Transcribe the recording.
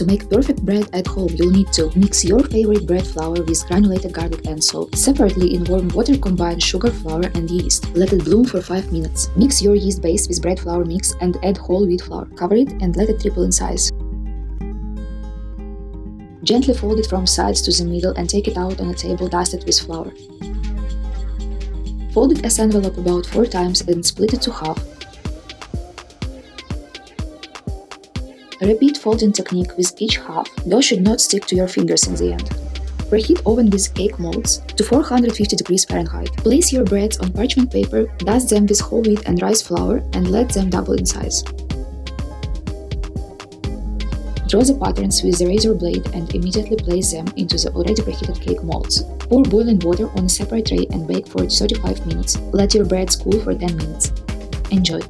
To make perfect bread at home, you'll need to mix your favorite bread flour with granulated garlic and salt. Separately in warm water combine sugar, flour and yeast. Let it bloom for 5 minutes. Mix your yeast base with bread flour mix and add whole wheat flour. Cover it and let it triple in size. Gently fold it from sides to the middle and take it out on a table dusted with flour. Fold it as envelope about 4 times and split it to half. Repeat folding technique with each half. Dough should not stick to your fingers in the end. Preheat oven with cake molds to 450 degrees Fahrenheit. Place your breads on parchment paper, dust them with whole wheat and rice flour, and let them double in size. Draw the patterns with the razor blade and immediately place them into the already preheated cake molds. Pour boiling water on a separate tray and bake for 35 minutes. Let your breads cool for 10 minutes. Enjoy!